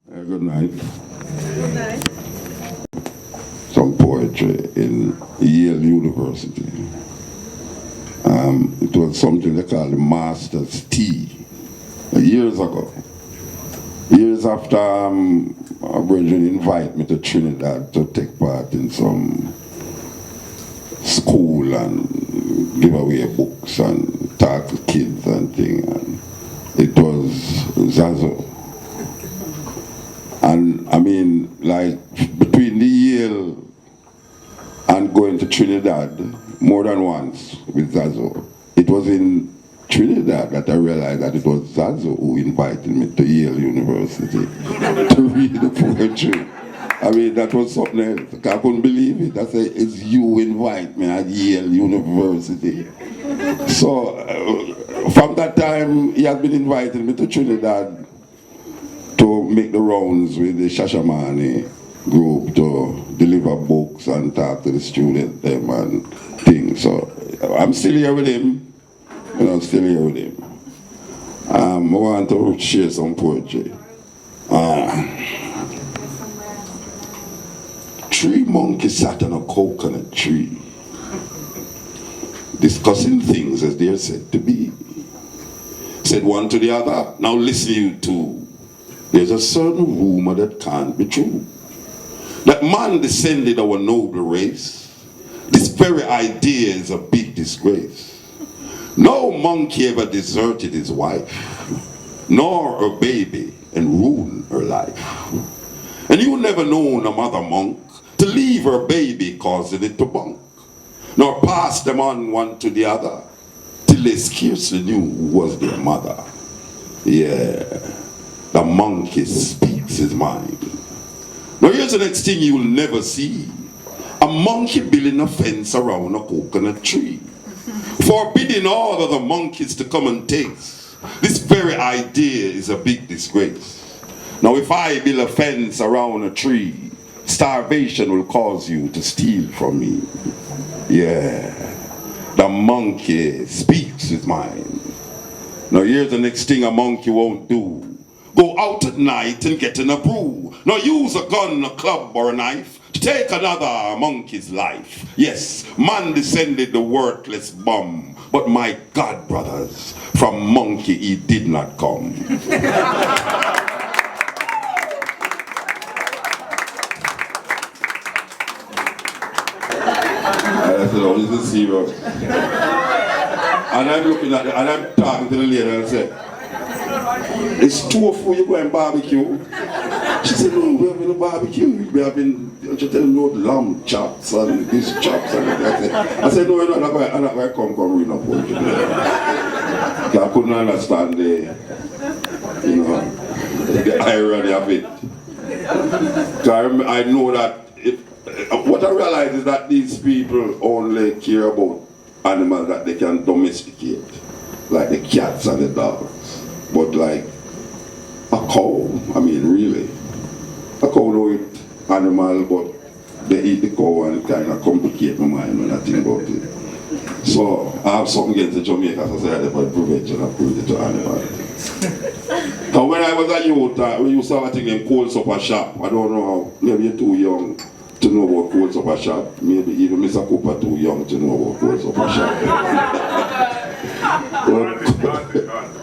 Good night. Good night. Some poetry in Yale University. It was something they called the Master's Tea years ago. Years after a brethren invited me to Trinidad to take part in some school and give away books and talk to kids and things. And it was Zazo. And I mean, like, between the Yale and going to Trinidad more than once with Zazo, it was in Trinidad that I realized that it was Zazo who invited me to Yale University to read the poetry. I mean, that was something else. I couldn't believe it. I said, it's you invite me at Yale University. So, from that time, he had been inviting me to Trinidad to make the rounds with the Shashamane group to deliver books and talk to the students them and things. So I'm still here with him. Still here with him. I want to share some poetry. Three monkeys sat on a coconut tree, discussing things as they are said to be. Said one to the other, now listen you two. There's a certain rumor that can't be true. That man descended our noble race. This very idea is a big disgrace. No monkey ever deserted his wife, nor her baby, and ruined her life. And you never known a mother monk to leave her baby causing it to bunk, nor pass them on one to the other, till they scarcely knew who was their mother. Yeah. The monkey speaks his mind. Now here's the next thing you will never see. A monkey building a fence around a coconut tree, forbidding all other monkeys to come and taste. This very idea is a big disgrace. Now if I build a fence around a tree, starvation will cause you to steal from me. Yeah, the monkey speaks his mind. Now here's the next thing a monkey won't do. Go out at night and get in a brew. Now use a gun, a club, or a knife to take another monkey's life. Yes, man descended the worthless bum. But my God, brothers, from monkey he did not come. I said, oh, this is serious. And I'm looking at it, and I'm talking to the lady and I said, it's 2 of you going barbecue. She said, no, we have been a barbecue. We have been just telling me about lamb chops and this chops and that. I said, no, I'm not going to come read no poetry. I couldn't understand the irony of it. I know that what I realize is that these people only care about animals that they can domesticate, like the cats and the dogs. But like a cow, I mean really, a cow don't eat animal, but they eat the cow and it kind of complicate my mind when I think about it. So I have something against the Jamaica Society for the Prevention of Cruelty to Animals. Now when I was a youth, we used to have a thing in cold supper shop. I don't know, maybe you're too young to know about cold supper shop. Maybe even Mr. Cooper too young to know about cold supper shop.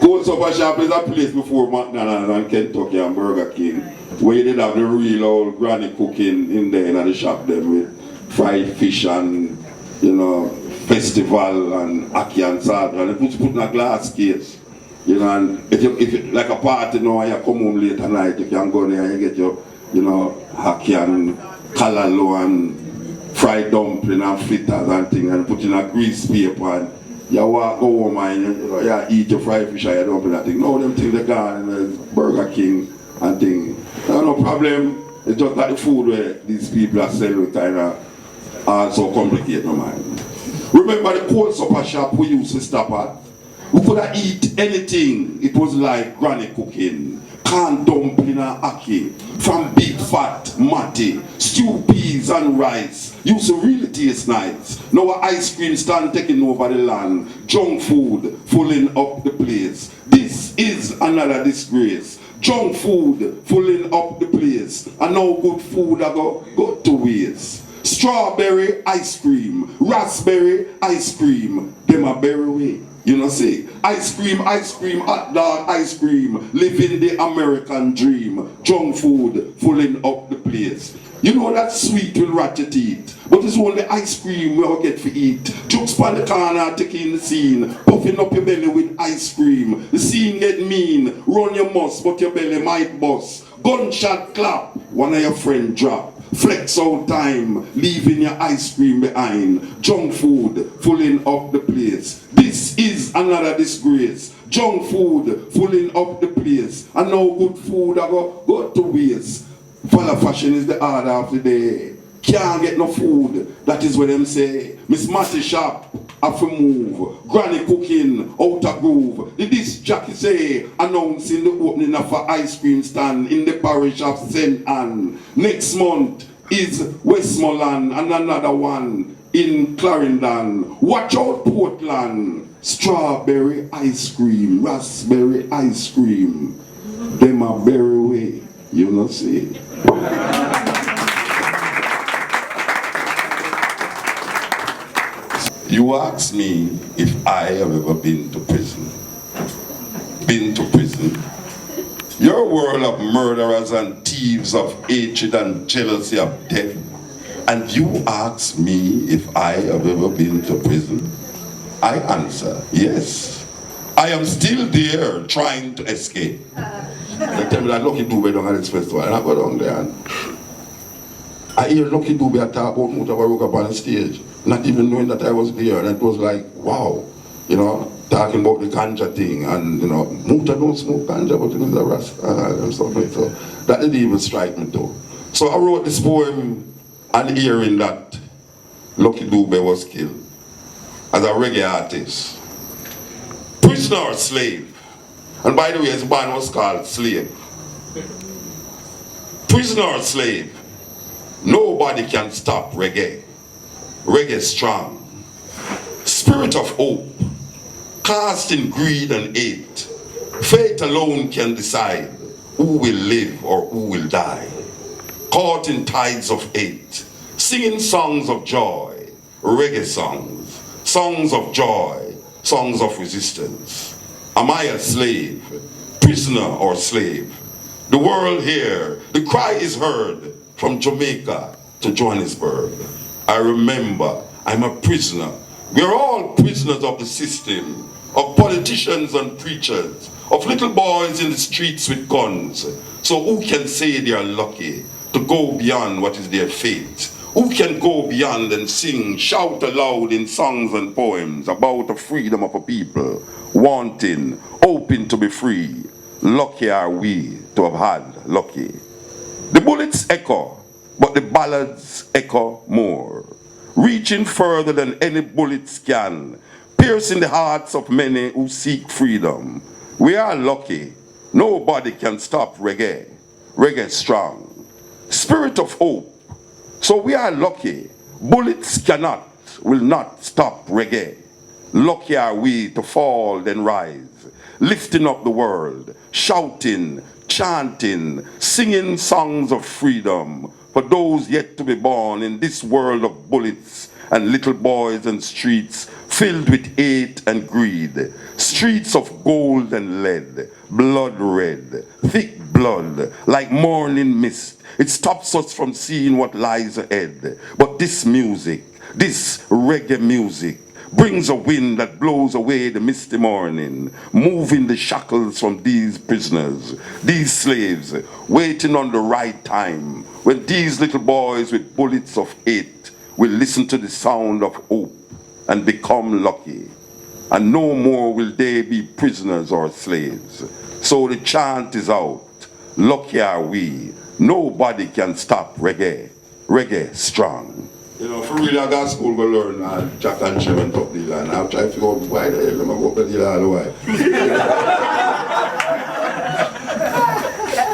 Cold supper shop is a place before McDonald's and Kentucky and Burger King where you did have the real old granny cooking in there in the shop them with fried fish and festival and ackee and salt and they put in a glass case. And if you like a party now and you come home late at night, you can go there and you get your ackee and callaloo and fried dumpling and fritters and things and put in a grease paper and you walk home and you eat your fried fish and you dumpling and things. Now them things they gone in the Burger King and things. No problem. It's just that the food where these people are selling kind of also complicate my mind. Remember the cold supper shop we used to stop at? We could have eat anything. It was like granny cooking. Canned dumpling and ackee, from big fat, matty, stew peas and rice. Used to really taste nice. Now an ice cream stand taking over the land. Junk food filling up the place. This is another disgrace. Junk food filling up the place. And now good food I go to waste. Strawberry ice cream, raspberry ice cream, them a berry way. You know say, ice cream, hot dog ice cream, living the American dream. Junk food filling up the place. You know that sweet will rot your teeth, but it's only ice cream we all get for eat. Jokes on the corner taking the scene, puffing up your belly with ice cream. The scene get mean, run your must, but your belly might bust. Gunshot clap, one of your friend drop. Flex out time, leaving your ice cream behind. Junk food filling up the place. This is another disgrace. Junk food filling up the place. And no good food I go to waste. Follow fashion is the order of the day. Can't get no food, that is what them say. Miss Matty shop, have to move. Granny cooking, out of groove. The disc jockey say, announcing the opening of an ice cream stand in the parish of St. Anne. Next month is Westmoreland and another one in Clarendon. Watch out Portland. Strawberry ice cream, raspberry ice cream. Them a berry way, you know see. You ask me if I have ever been to prison. Been to prison. Your world of murderers and thieves, of hatred and jealousy of death. And you ask me if I have ever been to prison. I answer, yes. I am still there trying to escape. They tell me that Lucky Dube down at this festival, and I go down there and I hear Lucky Dube talk about Mutabaruka on the stage, not even knowing that I was there, and it was like, wow, you know, talking about the ganja thing, and you know, Muta don't smoke ganja, but he's a rasta and stuff like that. So that didn't even strike me too. So I wrote this poem and hearing that Lucky Dube was killed as a reggae artist. Prisoner or slave? And by the way, his band was called Slave. Prisoner or slave? Nobody can stop reggae. Reggae strong. Spirit of hope, cast in greed and hate. Fate alone can decide who will live or who will die. Caught in tides of hate, singing songs of joy, reggae songs, songs of joy, songs of resistance. Am I a slave, prisoner or slave? The world here, the cry is heard from Jamaica to Johannesburg. I remember I'm a prisoner. We're all prisoners of the system, of politicians and preachers, of little boys in the streets with guns. So who can say they are lucky to go beyond what is their fate? Who can go beyond and sing, shout aloud in songs and poems about the freedom of a people, wanting, hoping to be free? Lucky are we to have had lucky. The bullets echo, but the ballads echo more, reaching further than any bullets can, piercing the hearts of many who seek freedom. We are lucky. Nobody can stop reggae. Reggae strong. Spirit of hope. So we are lucky. Bullets cannot, will not stop reggae. Lucky are we to fall then rise, lifting up the world, shouting, chanting, singing songs of freedom for those yet to be born in this world of bullets and little boys and streets filled with hate and greed. Streets of gold and lead, blood red, thick blood, like morning mist. It stops us from seeing what lies ahead. But this music, this reggae music, brings a wind that blows away the misty morning, moving the shackles from these prisoners, these slaves, waiting on the right time, when these little boys with bullets of hate will listen to the sound of hope and become lucky. And no more will they be prisoners or slaves. So the chant is out, lucky are we. Nobody can stop reggae. Reggae strong. You know, for real, I got school to learn Jack and Jim and top the land. I've tried to figure out why the hell I'm going to go to the all the way.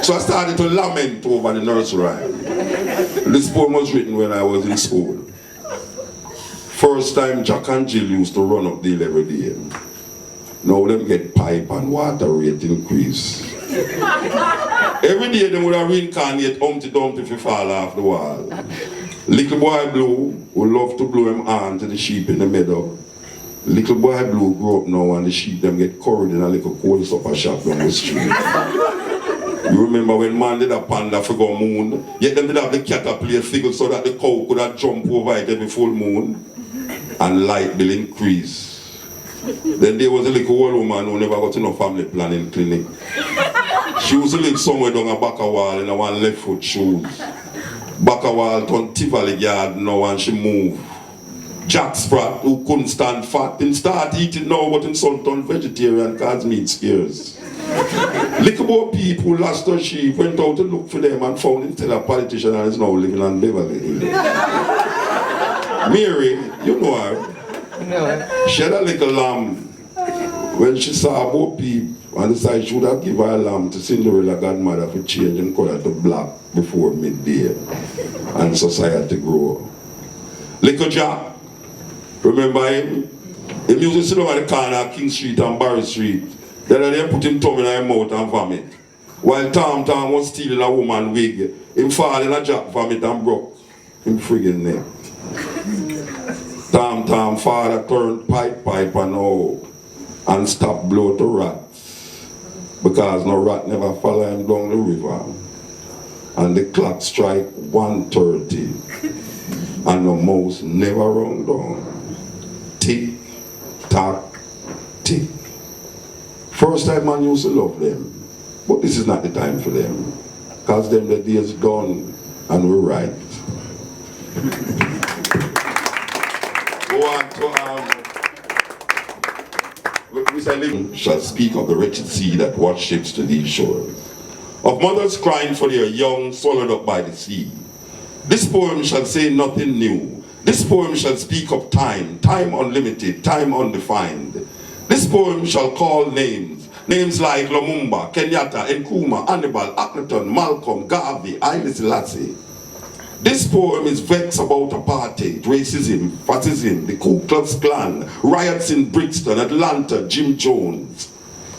So I started to lament over the nursery rhyme. This poem was written when I was in school. First time Jack and Jill used to run up the hill every day. Now them get pipe and water rate increase. Every day them would have reincarnate Humpty Dumpty if you fall off the wall. Little boy Blue would love to blow him on to the sheep in the meadow. Little boy Blue grow up now and the sheep them get curried in a little cold supper shop down the street. You remember when man did a panda for go moon, yet them did have the cat play a fiddle so that the cow could have jump over it every full moon, and light bill increase. Then there was a little old woman who never got to no family planning clinic. She used to live somewhere down a back a wall in a one left foot shoes. Back a wall turned Tivoli yard now and she moved. Jack Sprat, who couldn't stand fat, didn't start eating now but in son turned vegetarian cause meat scarce. Little more people who lost their sheep went out to look for them and found instead a politician and is now living on Beverly Hills. Myrie, you know her. No. She had a little lamb. When she saw both people and decided she would have given her lamb to Cinderella godmother for changing color to black before midday and society grow. Little Jack, remember him? He used to sit over the corner at King Street and Barry Street. Then they put him tongue in his mouth and vomit. While Tom was stealing a woman's wig, him fall in a Jack vomit and broke him friggin' neck. Tom father turned pipe and all and stopped blow to rats because no rat never follow him down the river. And the clock strike 1:30 and the mouse never run down. Tick, tock, tick. First time man used to love them, but this is not the time for them because them the day is done and we're right. We say, shall speak of the wretched sea that washed ships to these shores, of mothers crying for their young swallowed up by the sea. This poem shall say nothing new. This poem shall speak of time, time unlimited, time undefined. This poem shall call names, names like Lumumba, Kenyatta, Nkrumah, Hannibal, Akhenaton, Malcolm, Garvey, Haile Selassie. This poem is vexed about apartheid, racism, fascism, the Ku Klux Klan, riots in Brixton, Atlanta, Jim Jones.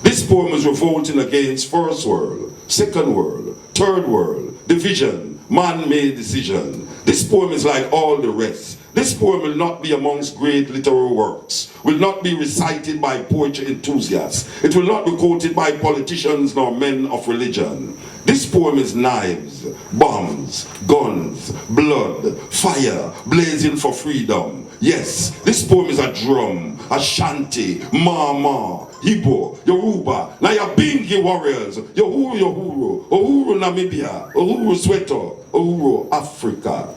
This poem is revolting against first world, second world, third world, division, man-made decision. This poem is like all the rest. This poem will not be amongst great literary works, will not be recited by poetry enthusiasts. It will not be quoted by politicians nor men of religion. This poem is knives, bombs, guns, blood, fire, blazing for freedom. Yes, this poem is a drum, a shanty, mama, Igbo, Yoruba, Nyabingi warriors, Yohuru, Uhuru Namibia, Uhuru Soweto, Uhuru Africa.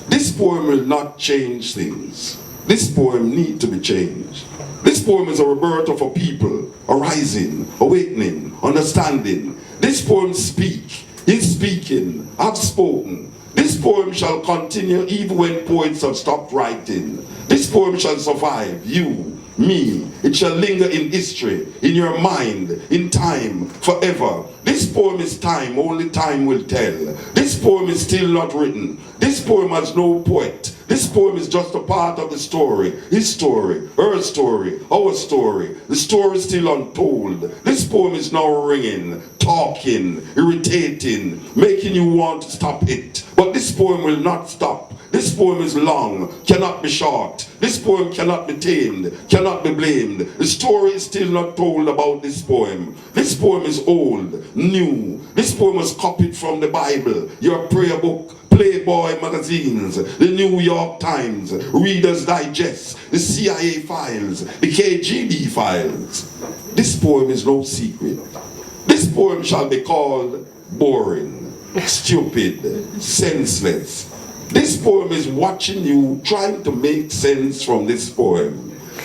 This poem will not change things. This poem needs to be changed. This poem is a rebirth of a people, arising, awakening, understanding. This poem speak, is speaking, have spoken. This poem shall continue even when poets have stopped writing. This poem shall survive, you, me. It shall linger in history, in your mind, in time, forever. This poem is time, only time will tell. This poem is still not written. This poem has no poet. This poem is just a part of the story. His story, her story, our story. The story is still untold. This poem is now ringing, talking, irritating, making you want to stop it. But this poem will not stop. This poem is long, cannot be short. This poem cannot be tamed, cannot be blamed. The story is still not told about this poem. This poem is old, new. This poem was copied from the Bible, your prayer book, Playboy magazines, the New York Times, Reader's Digest, the CIA files, the KGB files. This poem is no secret. This poem shall be called boring, stupid, senseless. This poem is watching you trying to make sense from this poem.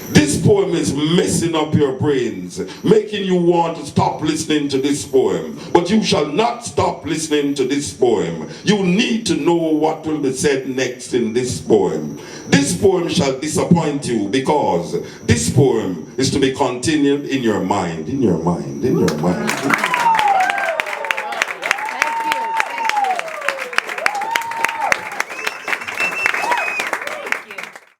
This poem is messing up your brains, making you want to stop listening to this poem. But you shall not stop listening to this poem. You need to know what will be said next in this poem. This poem shall disappoint you because this poem is to be continued in your mind, in your mind, in your mind.